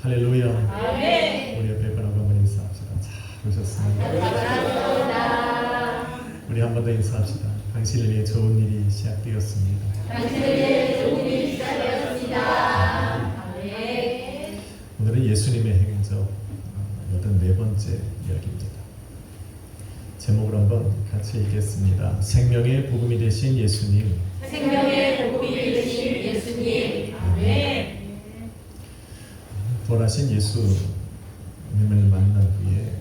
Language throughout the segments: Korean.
할렐루야. 아멘. 우리 옆에 분하고 한번 인사합시다. 잘 오셨습니다. 우리 한 번 더 인사합시다. 당신을 위해 좋은 일이 시작되었습니다. 당신을 위해 좋은 일이 시작되었습니다. 아멘. 오늘은 예수님의 행적 84번째 이야기입니다. 제목을 한번 같이 읽겠습니다. 생명의 복음이 되신 예수님. 생명의 복음이 되신 예수님. 아멘. 부활하신 예수님을 만난 후에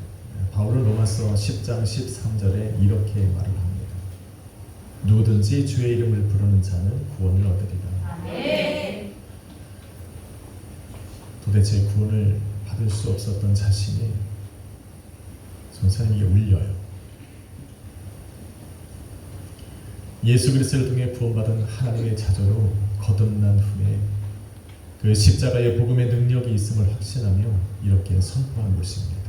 바울은 로마서 10장 13절에 이렇게 말을 합니다. 누구든지 주의 이름을 부르는 자는 구원을 얻으리라. 아멘. 도대체 구원을 받을 수 없었던 자신이 선생님이 울려요. 예수 그리스도를 통해 구원받은 하나님의 자녀로 거듭난 후에 그 십자가의 복음의 능력이 있음을 확신하며 이렇게 선포한 것입니다.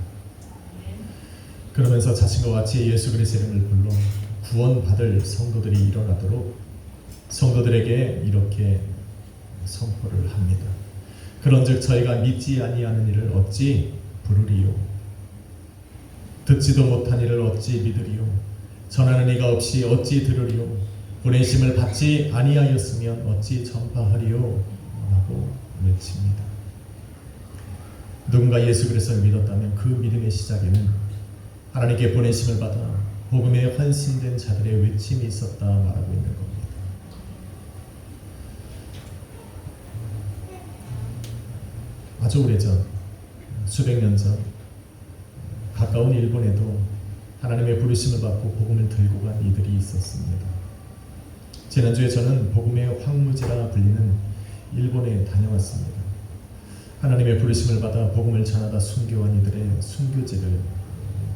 그러면서 자신과 같이 예수 그리스도의 이름을 불러 구원받을 성도들이 일어나도록 성도들에게 이렇게 선포를 합니다. 그런즉 저희가 믿지 아니하는 이를 어찌 부르리요? 듣지도 못한 이를 어찌 믿으리요? 전하는 이가 없이 어찌 들으리요? 보내심을 받지 아니하였으면 어찌 전파하리요? 라고 외칩니다. 누군가 예수 그리스도를 믿었다면 그 믿음의 시작에는 하나님께 보내심을 받아 복음에 헌신된 자들의 외침이 있었다 말하고 있는 겁니다. 아주 오래전, 수백 년 전 가까운 일본에도 하나님의 부르심을 받고 복음을 들고 간 이들이 있었습니다. 지난주에 저는 복음의 황무지라 불리는 일본에 다녀왔습니다. 하나님의 부르심을 받아 복음을 전하다 순교한 이들의 순교지를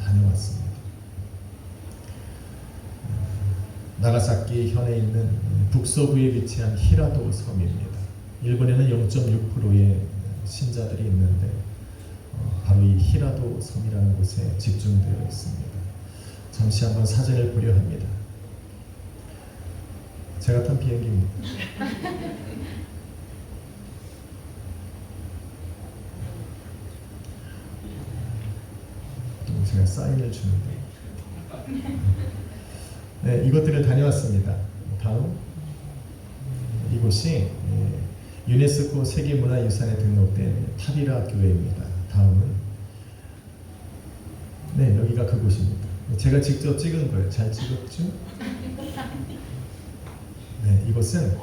다녀왔습니다. 나가사키 현에 있는 북서부에 위치한 히라도 섬입니다. 일본에는 0.6%의 신자들이 있는데 바로 이 히라도 섬이라는 곳에 집중되어 있습니다. 잠시 한번 사진을 보려 합니다. 제가 탄 비행기입니다. 제가 사인을 주는데 네, 이것들을 다녀왔습니다. 다음 이곳이 유네스코 세계문화유산에 등록된 타비라 교회입니다. 다음은 네, 여기가 그곳입니다. 제가 직접 찍은 거예요. 잘 찍었죠? 네, 이곳은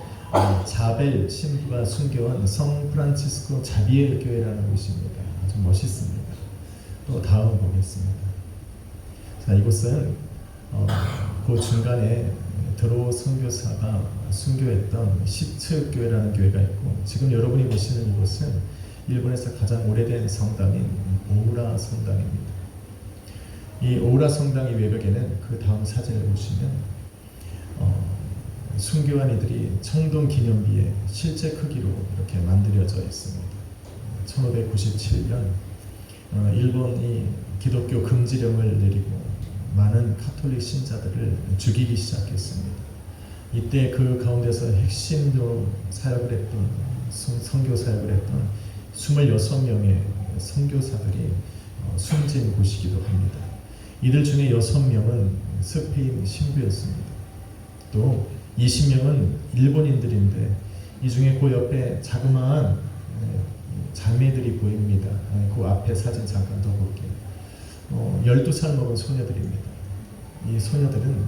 자벨 신부가 순교한 성 프란치스코 자비엘 교회라는 곳입니다. 아주 멋있습니다. 또 다음 보겠습니다. 자, 이곳은 그 중간에 드로 선교사가 순교했던 시츠 교회라는 교회가 있고, 지금 여러분이 보시는 이곳은 일본에서 가장 오래된 성당인 오우라 성당입니다. 이 오우라 성당의 외벽에는 그 다음 사진을 보시면 순교한 이들이 청동 기념비에 실제 크기로 이렇게 만들어져 있습니다. 1597년 일본이 기독교 금지령을 내리고 많은 카톨릭 신자들을 죽이기 시작했습니다. 이때 그 가운데서 핵심으로 사역을 했던 선교 사역을 했던 26명의 선교사들이 숨진 곳이기도 합니다. 이들 중에 6명은 스페인 신부였습니다. 또 20명은 일본인들인데 이 중에 그 옆에 자그마한 자매들이 보입니다. 그 앞에 사진 잠깐 더 볼게요. 12살 먹은 소녀들입니다. 이 소녀들은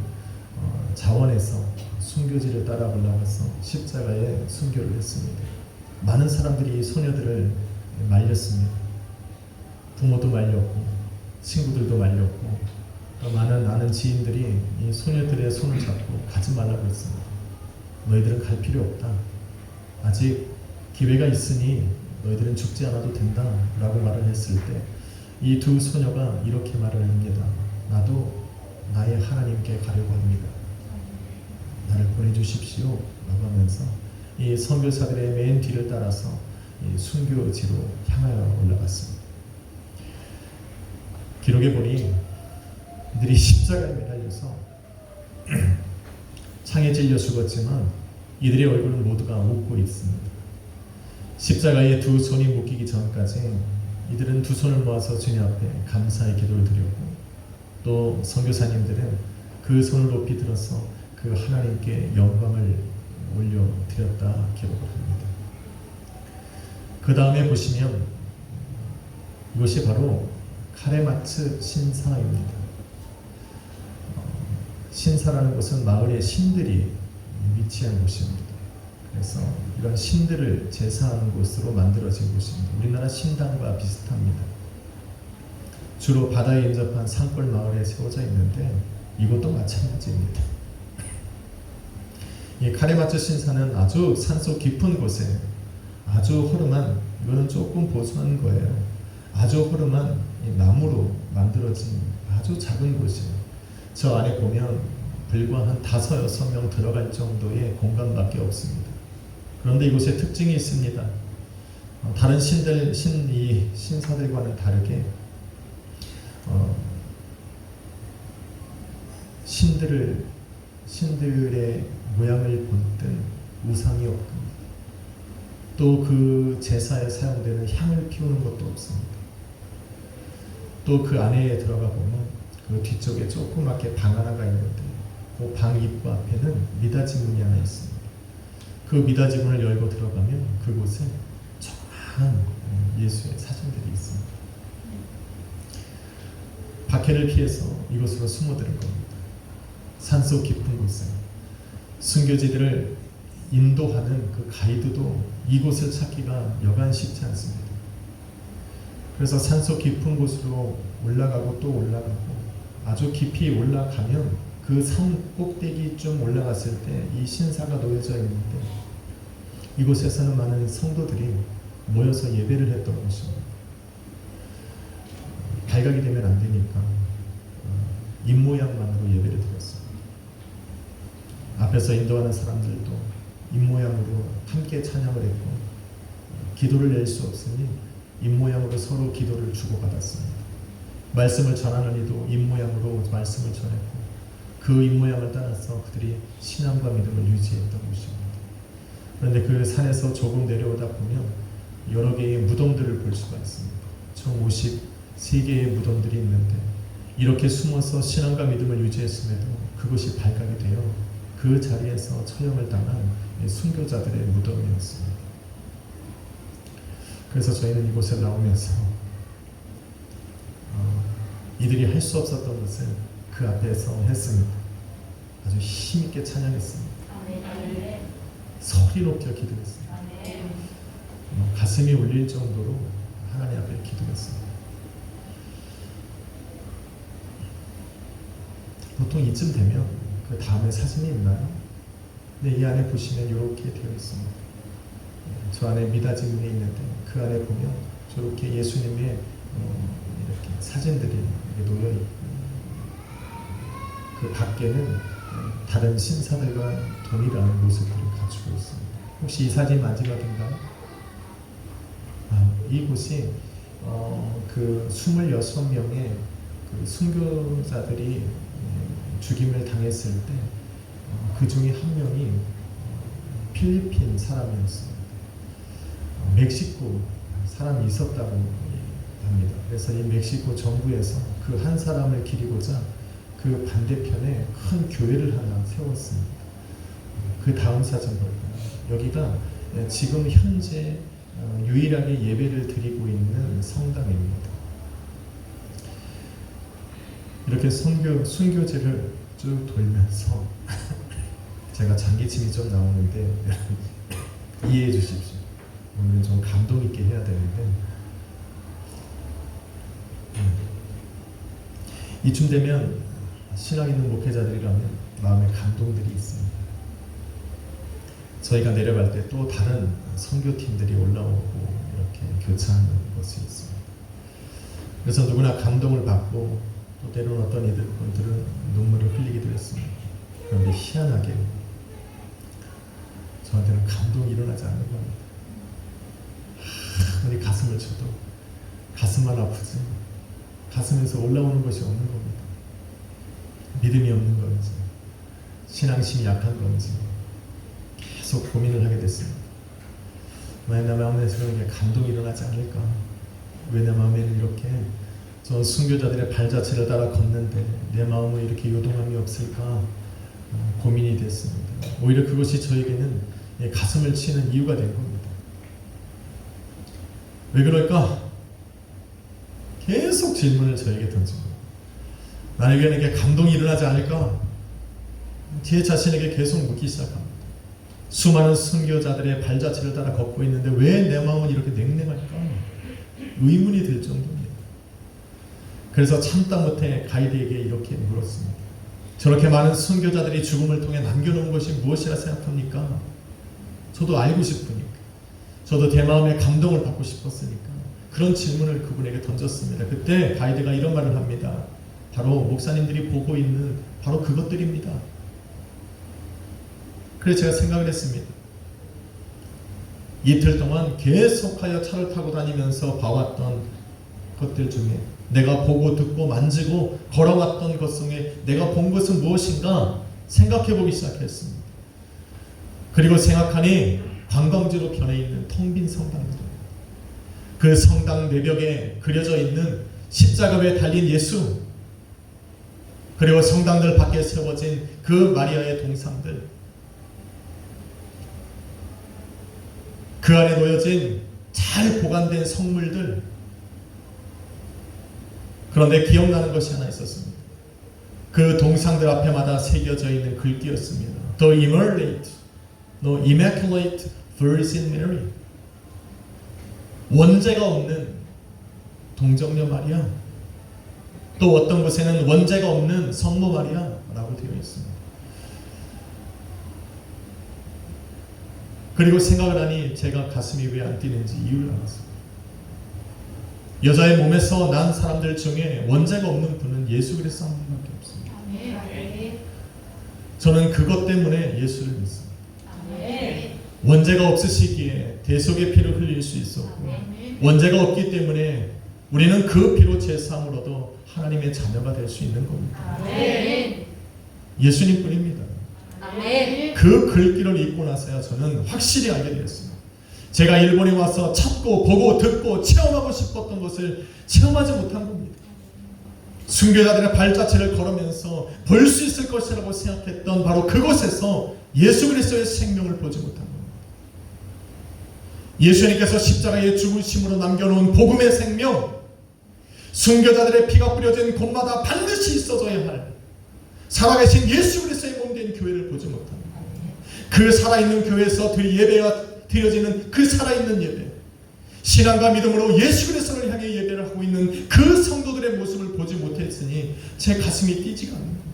자원에서 순교지를 따라 올라가서 십자가에 순교를 했습니다. 많은 사람들이 이 소녀들을 말렸습니다. 부모도 말렸고 친구들도 말렸고 또 많은 아는 지인들이 이 소녀들의 손을 잡고 가지 말라고 했습니다. 너희들은 갈 필요 없다. 아직 기회가 있으니 너희들은 죽지 않아도 된다 라고 말을 했을 때 이 두 소녀가 이렇게 말을 합니다. 나도 나의 하나님께 가려고 합니다. 나를 보내주십시오 라고 하면서 이 선교사들의 맨 뒤를 따라서 이 순교지로 향하여 올라갔습니다. 기록에 보니 이들이 십자가에 매달려서 창에 찔려 죽었지만 이들의 얼굴은 모두가 웃고 있습니다. 십자가에 두 손이 묶이기 전까지 이들은 두 손을 모아서 주님 앞에 감사의 기도를 드렸고, 또 선교사님들은 그 손을 높이 들어서 그 하나님께 영광을 올려드렸다 기록을 합니다. 그 다음에 보시면 이것이 바로 카레마츠 신사입니다. 신사라는 것은 마을의 신들이 위치한 곳입니다. 그래서 이런 신들을 제사하는 곳으로 만들어진 곳입니다. 우리나라 신당과 비슷합니다. 주로 바다에 인접한 산골 마을에 세워져 있는데 이것도 마찬가지입니다. 이 카레마츠 신사는 아주 산속 깊은 곳에 아주 허름한, 이거는 조금 보수한 거예요. 아주 허름한 나무로 만들어진 아주 작은 곳이에요. 저 안에 보면 불과 한 5-6명 들어갈 정도의 공간밖에 없습니다. 그런데 이곳에 특징이 있습니다. 다른 신사들과는 다르게 신들의 모양을 본뜬 우상이 없고, 또 그 제사에 사용되는 향을 피우는 것도 없습니다. 또 그 안에 들어가 보면 그 뒤쪽에 조그맣게 방 하나가 있는데 그 방 입구 앞에는 미닫이 문이 하나 있습니다. 그 미닫이 문을 열고 들어가면 그곳에 조그마한 예수의 사진들이 있습니다. 박해를 피해서 이곳으로 숨어드는 겁니다. 산속 깊은 곳에 순교지들을 인도하는 그 가이드도 이곳을 찾기가 여간 쉽지 않습니다. 그래서 산속 깊은 곳으로 올라가고 또 올라가고, 아주 깊이 올라가면 그 산 꼭대기쯤 올라갔을 때 이 신사가 놓여져 있는데 이곳에서는 많은 성도들이 모여서 예배를 했던 것입니다. 발각이 되면 안 되니까 입모양만으로 예배를 드렸습니다. 앞에서 인도하는 사람들도 입모양으로 함께 찬양을 했고, 기도를 낼 수 없으니 입모양으로 서로 기도를 주고받았습니다. 말씀을 전하는 이도 입모양으로 말씀을 전했고, 그 입모양을 따라서 그들이 신앙과 믿음을 유지했던 곳입니다. 그런데 그 산에서 조금 내려오다 보면 여러 개의 무덤들을 볼 수가 있습니다. 총 53개의 무덤들이 있는데 이렇게 숨어서 신앙과 믿음을 유지했음에도 그것이 발각이 되어 그 자리에서 처형을 당한 순교자들의 무덤이었습니다. 그래서 저희는 이곳에 나오면서 이들이 할 수 없었던 것을 그 앞에서 했습니다. 아주 힘있게 찬양했습니다. 소리 높여 기도했습니다. 가슴이 울릴 정도로 하나님 앞에 기도했습니다. 보통 이쯤 되면 그 다음에 사진이 있나요? 네, 이 안에 보시면 이렇게 되어 있습니다. 저 안에 미닫이 문이 있는데 그 안에 보면 저렇게 예수님의 이렇게 사진들이 이렇게 놓여 있고, 그 밖에는 다른 신사들과 동일한 모습들을 갖추고 있습니다. 혹시 이 사진 마지막인가요? 이곳이 그 26명의 그 순교자들이 죽임을 당했을 때 그 중에 한 명이 필리핀 사람이었습니다. 멕시코 사람이 있었다고 합니다. 그래서 이 멕시코 정부에서 그 한 사람을 기리고자 그 반대편에 큰 교회를 하나 세웠습니다. 그 다음 사진 볼까요? 여기가 지금 현재 유일하게 예배를 드리고 있는 성당입니다. 이렇게 순교지를 쭉 돌면서 제가 장기침이 좀 나오는데 이해해 주십시오. 오늘은 좀 감동 있게 해야 되는데 이쯤 되면 신앙 있는 목회자들이라면 마음에 감동들이 있습니다. 저희가 내려갈 때 또 다른 선교팀들이 올라오고 이렇게 교차하는 것이 있습니다. 그래서 누구나 감동을 받고 또 때로는 어떤 이들은 눈물을 흘리기도 했습니다. 그런데 희한하게 저한테는 감동이 일어나지 않는 겁니다. 아무리 가슴을 쳐도 가슴만 아프지 가슴에서 올라오는 것이 없는 겁니다. 믿음이 없는 건지 신앙심이 약한 건지 계속 고민을 하게 됐습니다. 왜 내 마음에서 그렇게 감동이 일어나지 않을까? 왜 내 마음에는 이렇게 저 순교자들의 발자취를 따라 걷는데 내 마음은 이렇게 요동함이 없을까? 고민이 됐습니다. 오히려 그것이 저에게는 가슴을 치는 이유가 된 겁니다. 왜 그럴까? 계속 질문을 저에게 던집니다. 나에게는 이게 감동이 일어나지 않을까? 제 자신에게 계속 묻기 시작합니다. 수많은 순교자들의 발자취를 따라 걷고 있는데 왜 내 마음은 이렇게 냉랭할까? 의문이 들 정도입니다. 그래서 참다 못해 가이드에게 이렇게 물었습니다. 저렇게 많은 순교자들이 죽음을 통해 남겨놓은 것이 무엇이라 생각합니까? 저도 알고 싶으니까. 저도 제 마음에 감동을 받고 싶었으니까. 그런 질문을 그분에게 던졌습니다. 그때 가이드가 이런 말을 합니다. 바로 목사님들이 보고 있는 바로 그것들입니다. 그래서 제가 생각을 했습니다. 이틀 동안 계속하여 차를 타고 다니면서 봐왔던 것들 중에 내가 보고 듣고 만지고 걸어왔던 것 중에 내가 본 것은 무엇인가 생각해보기 시작했습니다. 그리고 생각하니 관광지로 변해 있는 텅 빈 성당들, 그 성당 내벽에 그려져 있는 십자가 위에 달린 예수, 그리고 성당들 밖에 세워진 그 마리아의 동상들, 그 안에 놓여진 잘 보관된 성물들. 그런데 기억나는 것이 하나 있었습니다. 그 동상들 앞에마다 새겨져 있는 글귀였습니다. The Immaculate Virgin Mary. 원죄가 없는 동정녀 마리아. 또 어떤 곳에는 원죄가 없는 성모 마리아라고 되어 있습니다. 그리고 생각을 하니 제가 가슴이 왜 안 뛰는지 이유를 알았습니다. 여자의 몸에서 난 사람들 중에 원죄가 없는 분은 예수 그리스도 한 분밖에 없습니다. 저는 그것 때문에 예수를 믿습니다. 원죄가 없으시기에 대속의 피를 흘릴 수 있었고, 원죄가 없기 때문에 우리는 그 피로 제사함을 얻어 하나님의 자녀가 될 수 있는 겁니다. 예수님뿐입니다. 그 글귀를 읽고 나서야 저는 확실히 알게 되었습니다. 제가 일본에 와서 찾고 보고 듣고 체험하고 싶었던 것을 체험하지 못한 겁니다. 순교자들의 발자취를 걸으면서 볼 수 있을 것이라고 생각했던 바로 그곳에서 예수 그리스도의 생명을 보지 못한 겁니다. 예수님께서 십자가에 죽으심으로 남겨놓은 복음의 생명, 순교자들의 피가 뿌려진 곳마다 반드시 있어져야 할 살아계신 예수 그리스도의 몸된 교회를 보지 못합니다. 그 살아있는 교회에서 예배가 드려지는 그 살아있는 예배, 신앙과 믿음으로 예수 그리스도를 향해 예배를 하고 있는 그 성도들의 모습을 보지 못했으니 제 가슴이 뛰지가 않는 겁니다.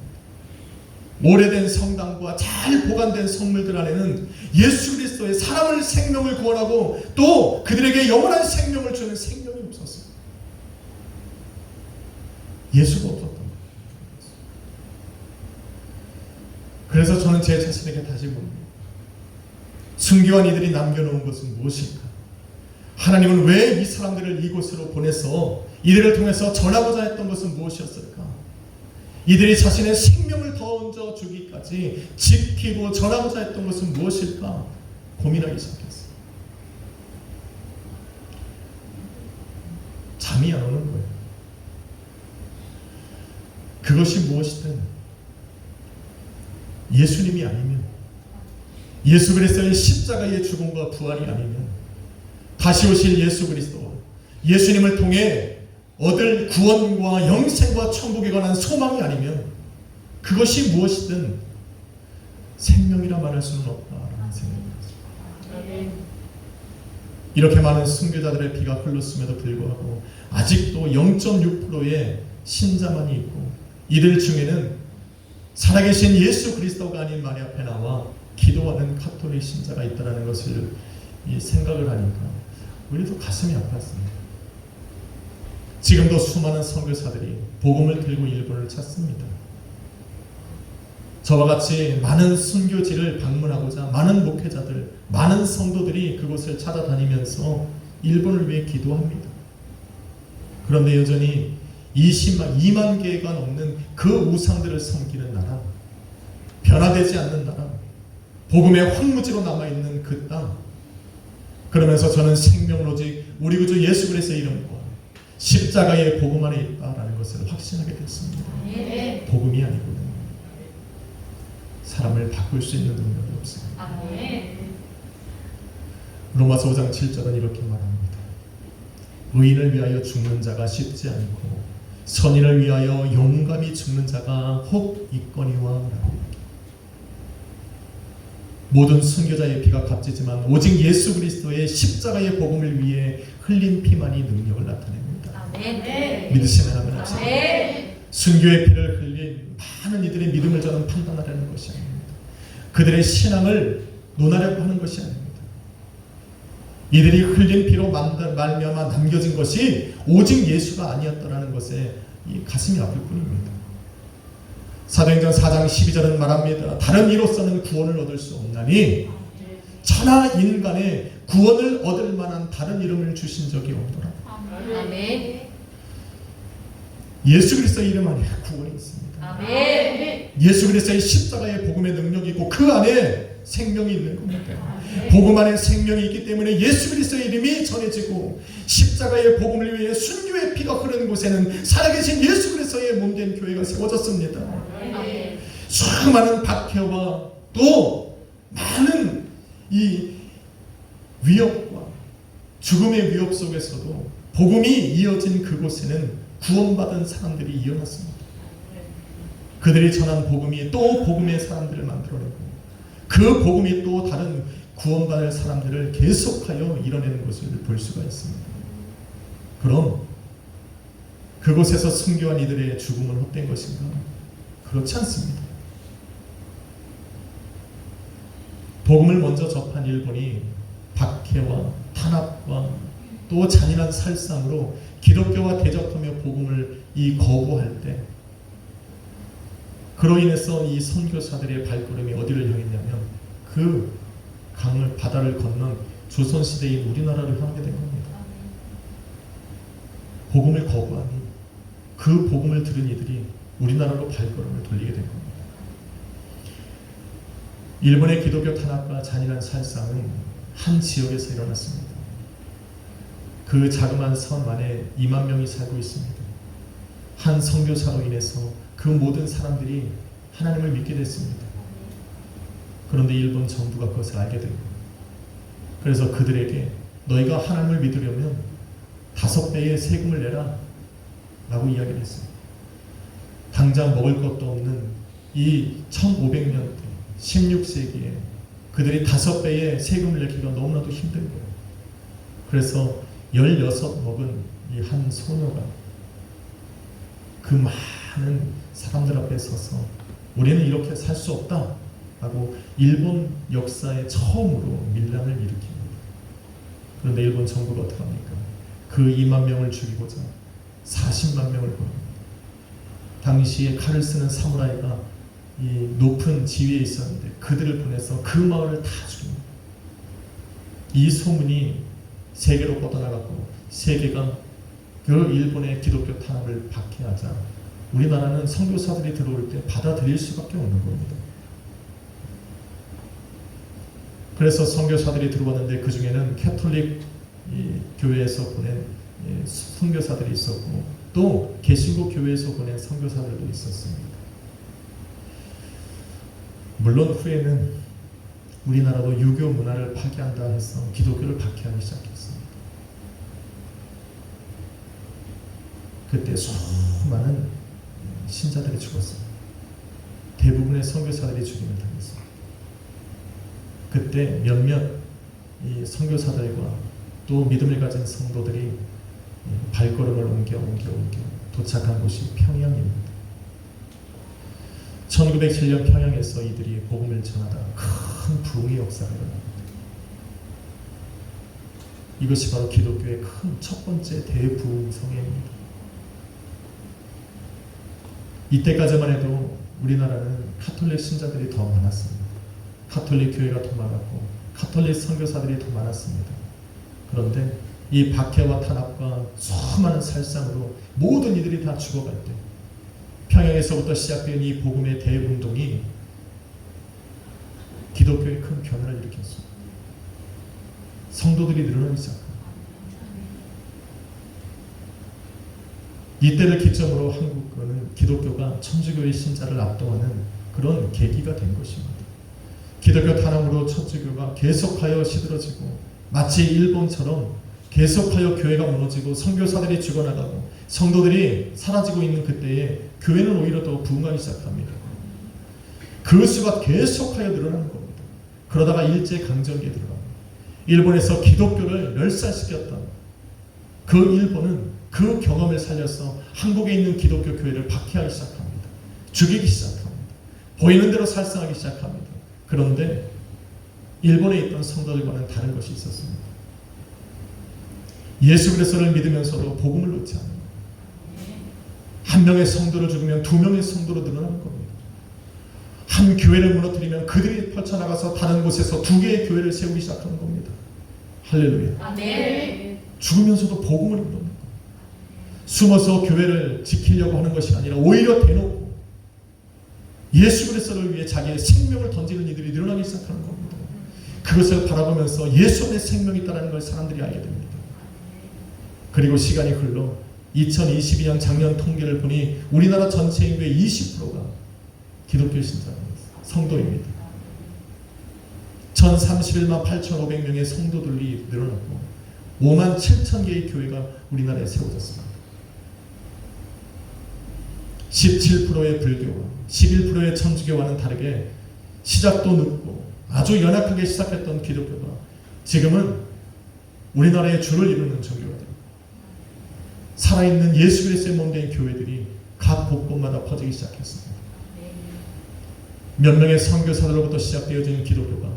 오래된 성당과 잘 보관된 성물들 안에는 예수 그리스도의 사람을 생명을 구원하고 또 그들에게 영원한 생명을 주는 생명이 없었어요. 예수가 없었던 거예요. 그래서 저는 제 자신에게 다시 묻습니다. 순교한 이들이 남겨놓은 것은 무엇일까? 하나님은 왜 이 사람들을 이곳으로 보내서 이들을 통해서 전하고자 했던 것은 무엇이었을까? 이들이 자신의 생명을 더 얹어 주기까지 지키고 전하고자 했던 것은 무엇일까? 고민하기 시작했어요. 잠이 안 오는 거예요. 그것이 무엇이든 예수님이 아니면, 예수 그리스도의 십자가의 죽음과 부활이 아니면, 다시 오실 예수 그리스도와 예수님을 통해 얻을 구원과 영생과 천국에 관한 소망이 아니면 그것이 무엇이든 생명이라 말할 수는 없다라는 생각이 들었습니다. 이렇게 많은 순교자들의 피가 흘렀음에도 불구하고 아직도 0.6%의 신자만이 있고, 이들 중에는 살아계신 예수 그리스도가 아닌 마리아 앞에 나와 기도하는 가톨릭 신자가 있다는 것을 생각을 하니까 우리도 가슴이 아팠습니다. 지금도 수많은 선교사들이 복음을 들고 일본을 찾습니다. 저와 같이 많은 순교지를 방문하고자 많은 목회자들, 많은 성도들이 그곳을 찾아다니면서 일본을 위해 기도합니다. 그런데 여전히 2만 개가 넘는 그 우상들을 섬기는 나라, 변화되지 않는 나라, 복음의 황무지로 남아있는 그 땅, 그러면서 저는 생명은 오직 우리 구주 예수 그리스도의 이름과 십자가의 복음 안에 있다라는 것을 확신하게 됐습니다. 아멘. 복음이 아니고요, 사람을 바꿀 수 있는 능력이 없습니다. 아멘. 로마서 5장 7절은 이렇게 말합니다. 의인을 위하여 죽는 자가 쉽지 않고 선인을 위하여 용감히 죽는 자가 혹 있거니와 라고. 모든 순교자의 피가 값지지만 오직 예수 그리스도의 십자가의 복음을 위해 흘린 피만이 능력을 나타냅니다. 아멘. 믿으시면 하면 합시다. 아멘. 순교의 피를 흘린 많은 이들의 믿음을 저는 판단하려는 것이 아닙니다. 그들의 신앙을 논하려고 하는 것이 아닙니다. 이들이 흘린 피로 말미암아 남겨진 것이 오직 예수가 아니었다라는 것에 가슴이 아플 뿐입니다. 사도행전 4장 12절은 말합니다. 다른 이로서는 구원을 얻을 수 없나니 천하 인간의 구원을 얻을 만한 다른 이름을 주신 적이 없노라. 아멘. 예수 그리스도의 이름 안에 구원이 있습니다. 아멘. 예수 그리스도의 십자가의 복음의 능력이 있고 그 안에 생명이 있는 겁니다. 복음 안에 생명이 있기 때문에 예수 그리스도의 이름이 전해지고 십자가의 복음을 위해 순교의 피가 흐르는 곳에는 살아계신 예수 그리스도의 몸된 교회가 세워졌습니다. 아멘. 수많은 박해와 또 많은 이 위협과 죽음의 위협 속에서도 복음이 이어진 그곳에는 구원받은 사람들이 이어났습니다. 그들이 전한 복음이 또 복음의 사람들을 만들어내고 그 복음이 또 다른 구원받을 사람들을 계속하여 이뤄내는 것을 볼 수가 있습니다. 그럼 그곳에서 순교한 이들의 죽음은 헛된 것인가? 그렇지 않습니다. 복음을 먼저 접한 일본이 박해와 탄압과 또 잔인한 살상으로 기독교와 대적하며 복음을 거부할 때 그로 인해서 이 선교사들의 발걸음이 어디를 향했냐면 그 강을 바다를 건넌 조선시대인 우리나라를 향하게 된 겁니다. 복음을 거부하니 그 복음을 들은 이들이 우리나라로 발걸음을 돌리게 된 겁니다. 일본의 기독교 탄압과 잔인한 살상은 한 지역에서 일어났습니다. 그 자그마한 섬 안에 2만 명이 살고 있습니다. 한 선교사로 인해서 그 모든 사람들이 하나님을 믿게 됐습니다. 그런데 일본 정부가 그것을 알게 된 거예요. 그래서 그들에게 너희가 하나님을 믿으려면 5배의 세금을 내라 라고 이야기를 했어요. 당장 먹을 것도 없는 이 1500년대 16세기에 그들이 5배의 세금을 내기가 너무나도 힘든 거예요. 그래서 16 먹은 이 한 소녀가 그 많은 사람들 앞에 서서 우리는 이렇게 살 수 없다 하고 일본 역사에 처음으로 밀란을 일으킵니다. 그런데 일본 정부가 어떻게 합니까? 그 2만 명을 죽이고자 40만 명을 보냅니다. 당시에 칼을 쓰는 사무라이가 이 높은 지위에 있었는데 그들을 보내서 그 마을을 다 죽입니다. 이 소문이 세계로 뻗어나갔고 세계가 그 일본의 기독교 탄압을 박해하자 우리나라는 선교사들이 들어올 때 받아들일 수밖에 없는 겁니다. 그래서 선교사들이 들어왔는데 그 중에는 캐톨릭 교회에서 보낸 선교사들이 있었고 또 개신교 교회에서 보낸 선교사들도 있었습니다. 물론 후에는 우리나라도 유교 문화를 파괴한다 해서 기독교를 박해하기 시작했습니다. 그때 수많은 신자들이 죽었습니다. 대부분의 선교사들이 죽임을 당했습니다. 그때 몇몇 이 선교사들과 또 믿음을 가진 성도들이 발걸음을 옮겨 도착한 곳이 평양입니다. 1907년 평양에서 이들이 복음을 전하다 큰 부흥의 역사가 일어납니다. 이것이 바로 기독교의 큰 첫 번째 대부흥 성회입니다. 이때까지만 해도 우리나라는 카톨릭 신자들이 더 많았습니다. 카톨릭 교회가 더 많았고 카톨릭 선교사들이 더 많았습니다. 그런데 이 박해와 탄압과 수많은 살상으로 모든 이들이 다 죽어갈 때 평양에서부터 시작된 이 복음의 대운동이 기독교에 큰 변화를 일으켰습니다. 성도들이 늘어나기 시작합니다. 이때를 기점으로 한국은 기독교가 천주교의 신자를 압도하는 그런 계기가 된 것입니다. 기독교 탄압으로 천주교가 계속하여 시들어지고 마치 일본처럼 계속하여 교회가 무너지고 선교사들이 죽어나가고 성도들이 사라지고 있는 그때에 교회는 오히려 더 부흥하기 시작합니다. 그 수가 계속하여 늘어나는 겁니다. 그러다가 일제강점기에 들어갑니다. 일본에서 기독교를 멸살시켰던 그 일본은 그 경험을 살려서 한국에 있는 기독교 교회를 박해하기 시작합니다. 죽이기 시작합니다. 보이는 대로 살상하기 시작합니다. 그런데 일본에 있던 성도들과는 다른 것이 있었습니다. 예수 그리스도를 믿으면서도 복음을 놓지 않는 겁니다. 한 명의 성도를 죽이면 두 명의 성도로 늘어나는 겁니다. 한 교회를 무너뜨리면 그들이 펼쳐나가서 다른 곳에서 두 개의 교회를 세우기 시작하는 겁니다. 할렐루야. 아멘. 죽으면서도 복음을 믿는 겁니다. 숨어서 교회를 지키려고 하는 것이 아니라 오히려 대놓고 예수 그리스도를 위해 자기의 생명을 던지는 이들이 늘어나기 시작하는 겁니다. 그것을 바라보면서 예수 안에 생명이 있다는 걸 사람들이 알게 됩니다. 그리고 시간이 흘러 2022년 작년 통계를 보니 우리나라 전체 인구의 20%가 기독교 신자입니다. 성도입니다. 1031만 8,500명의 성도들이 늘어났고 5만 7천 개의 교회가 우리나라에 세워졌습니다. 17%의 불교와 11%의 천주교와는 다르게 시작도 늦고 아주 연약하게 시작했던 기독교가 지금은 우리나라의 주를 이루는 종교가 됩니다. 살아있는 예수 그리스도의 몸된 교회들이 각 곳곳마다 퍼지기 시작했습니다. 몇 명의 선교사들로부터 시작되어진 기독교가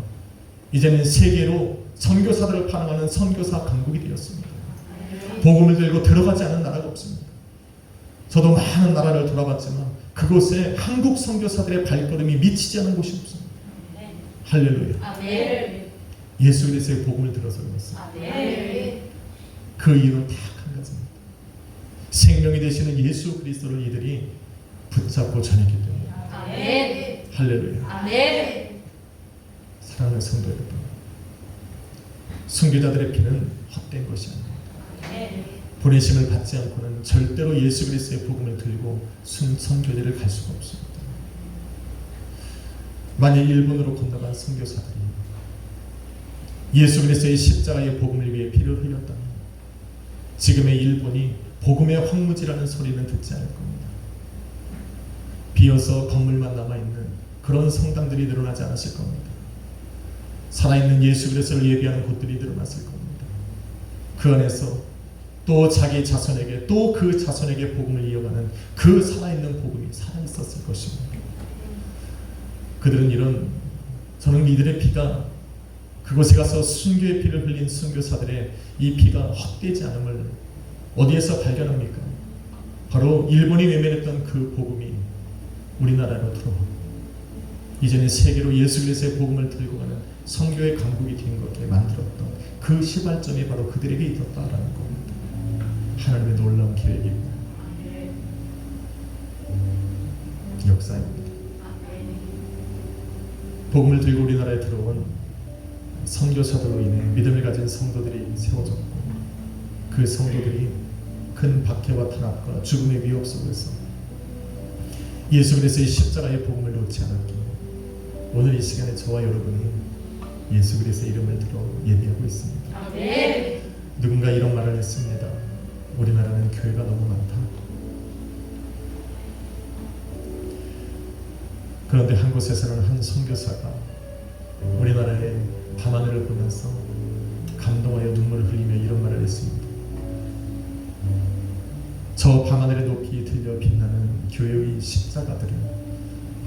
이제는 세계로 선교사들을 파송하는 선교사 강국이 되었습니다. 복음을 들고 들어가지 않은 나라가 없습니다. 저도 많은 나라를 돌아봤지만 그곳에 한국 선교사들의 발걸음이 미치지 않은 곳이 없습니다. 할렐루야. 아멘. 예수 그리스도의 복음을 들어서 그렇습니다. 아멘. 그 이유는 딱 한 가지입니다. 생명이 되시는 예수 그리스도를 이들이 붙잡고 전했기 때문에. 아멘. 할렐루야. 아멘. 사랑하는 성도 여러분, 순교자들의 피는 헛된 것이 아닙니다. 아멘. 보내심을 받지 않고는 절대로 예수 그리스도의 복음을 들고 선교지를 갈 수가 없습니다. 만약 일본으로 건너간 선교사들이 예수 그리스도의 십자가의 복음을 위해 피를 흘렸다면 지금의 일본이 복음의 황무지라는 소리는 듣지 않을 겁니다. 비어서 건물만 남아있는 그런 성당들이 늘어나지 않았을 겁니다. 살아있는 예수 그리스도를 예비하는 곳들이 늘어났을 겁니다. 그 안에서 또 자기 자손에게 또 그 자손에게 복음을 이어가는 그 살아있는 복음이 살아있었을 것입니다. 그들은 저는 이들의 피가 그곳에 가서 순교의 피를 흘린 순교사들의 이 피가 헛되지 않음을 어디에서 발견합니까? 바로 일본이 외면했던 그 복음이 우리나라로 들어오고 이제는 세계로 예수 그리스도의 복음을 들고 가는 선교의 강국이 된 것에 만들었던 그 시발점이 바로 그들에게 있었다라는 겁니다. 하나님의 놀라운 계획입니다. 역사입니다. 복음을 들고 우리나라에 들어온 선교사들로 인해 믿음을 가진 성도들이 세워졌고 그 성도들이 큰 박해와 탄압과 죽음의 위협 속에서 예수 그리스도의 십자가의 복음을 놓지 않았기에 오늘 이 시간에 저와 여러분이 예수 그리스도의 이름을 들어 예비하고 있습니다. 아멘. 누군가 이런 말을 했습니다. 우리나라는 교회가 너무 많다. 그런데 한 곳에서는 한 선교사가 우리나라의 밤하늘을 보면서 감동하여 눈물을 흘리며 이런 말을 했습니다. 저 밤하늘의 높이 들려 빛나는 교회의 십자가들은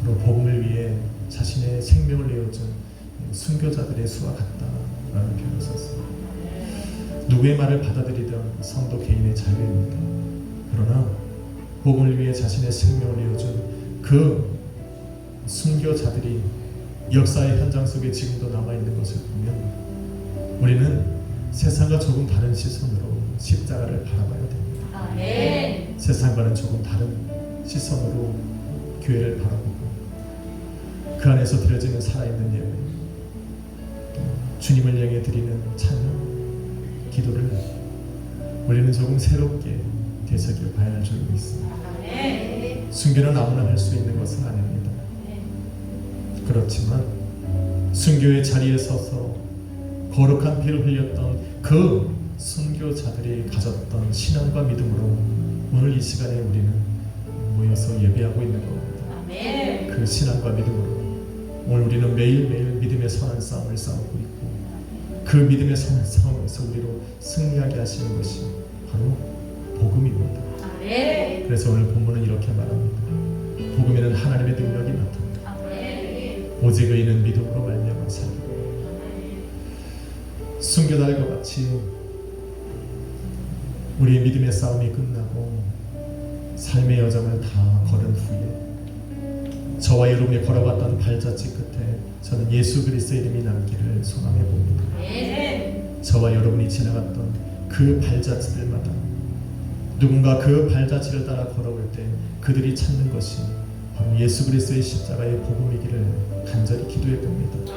바로 복음을 위해 자신의 생명을 내어준 순교자들의 수와 같다라는 표현을 썼습니다. 누구의 말을 받아들이든 성도 개인의 자유입니다. 그러나 복음을 위해 자신의 생명을 내어준 그 순교자들이 역사의 현장 속에 지금도 남아있는 것을 보면 우리는 세상과 조금 다른 시선으로 십자가를 바라봐야 됩니다. 아멘. 세상과는 조금 다른 시선으로 교회를 바라보고 그 안에서 드려지는 살아있는 예배, 주님을 향해 드리는 찬양, 기도를 우리는 조금 새롭게 되새겨 봐야 할 줄로 믿습니다. 순교는 아무나 할 수 있는 것은 아닙니다. 그렇지만 순교의 자리에 서서 거룩한 피를 흘렸던 그 순교자들이 가졌던 신앙과 믿음으로 오늘 이 시간에 우리는 모여서 예배하고 있는 겁니다. 그 신앙과 믿음으로 오늘 우리는 매일매일 믿음의 선한 싸움을 싸우고 있고 그 믿음의 선한 싸움에서 우리로 승리하게 하시는 것이 바로 복음입니다. 그래서 오늘 본문은 이렇게 말합니다. 복음에는 하나님의 능력이 나타납니다. 오직 의인은 믿음으로 말미암아 살리라. 순교자들과 같이 우리의 믿음의 싸움이 끝나고 삶의 여정을 다 걸은 후에 저와 여러분이 걸어갔던 발자취 끝에 저는 예수 그리스도의 이름이 남기를 소망해 봅니다. 저와 여러분이 지나갔던 그 발자취들마다 누군가 그 발자취를 따라 걸어올 때 그들이 찾는 것이 바로 예수 그리스도의 십자가의 복음이기를 간절히 기도해 봅니다.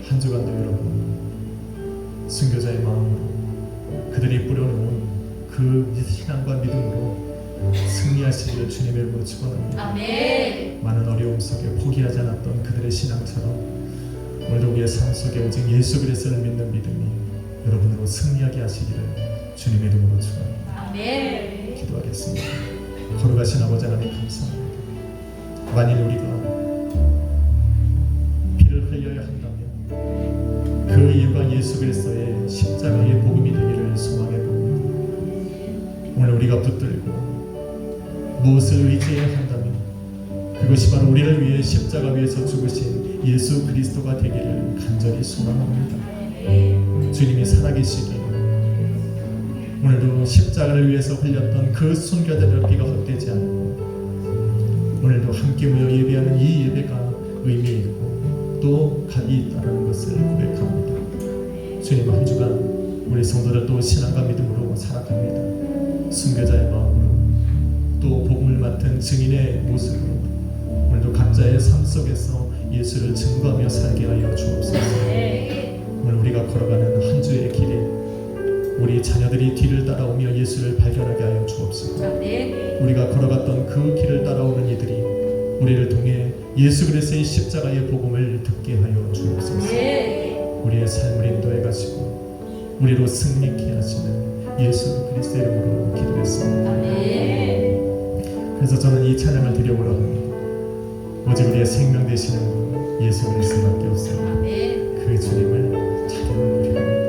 한 주간도 여러분 순교자의 마음으로 그들이 뿌려놓은 그 신앙과 믿음으로 승리하시기를 주님의 이름으로 축원합니다. 많은 어려움 속에 포기하지 않았던 그들의 신앙처럼 오늘도 우리의 삶 속에 오직 예수 그리스도를 믿는 믿음이 여러분으로 승리하게 하시기를 주님의 이름으로 축원합니다. 기도하겠습니다. 걸어가신 아버지 하나님 감사합니다. 만일 우리가 피를 흘려야 한다면 그 이유가 예수 그리스도의 십자가의 복음이 되기를 소망해 봅니다. 오늘 우리가 붙들고 무엇을 의지해야 한다면 그것이 바로 우리를 위해 십자가 위에서 죽으신 예수 그리스도가 되기를 간절히 소망합니다. 주님이 살아계시기에 오늘도 십자가를 위해서 흘렸던 그 순교자들의 피가 헛되지 않고 오늘도 함께 모여 예배하는 이 예배가 의미 있고 또 값이 있다는 것을 고백합니다. 주님 한 주간 우리 성도들 또 신앙과 믿음으로 살아갑니다. 순교자의 마음으로 또 복음을 맡은 증인의 모습으로 오늘도 각자의 삶 속에서 예수를 증거하며 살게 하여 주옵소서. 오늘 우리가 걸어가는 한 주의 길에 우리 자녀들이 뒤를 따라오며 예수를 발견하게 하여 주옵소서. 우리가 걸어갔던 그 길을 따라오는 이들이 우리를 통해 예수 그리스도의 십자가의 복음을 듣게 하여 주옵소서. 우리의 삶을 인도해 가시고 우리로 승리케 하시는 예수 그리스도의 이름으로 기도했습니다. 그래서 저는 이 찬양을 드려보려 합니다. 오직 우리의 생명 되시는 분 예수 그리스도밖에 없습니다. 그 주님을 찬양을 드립니다.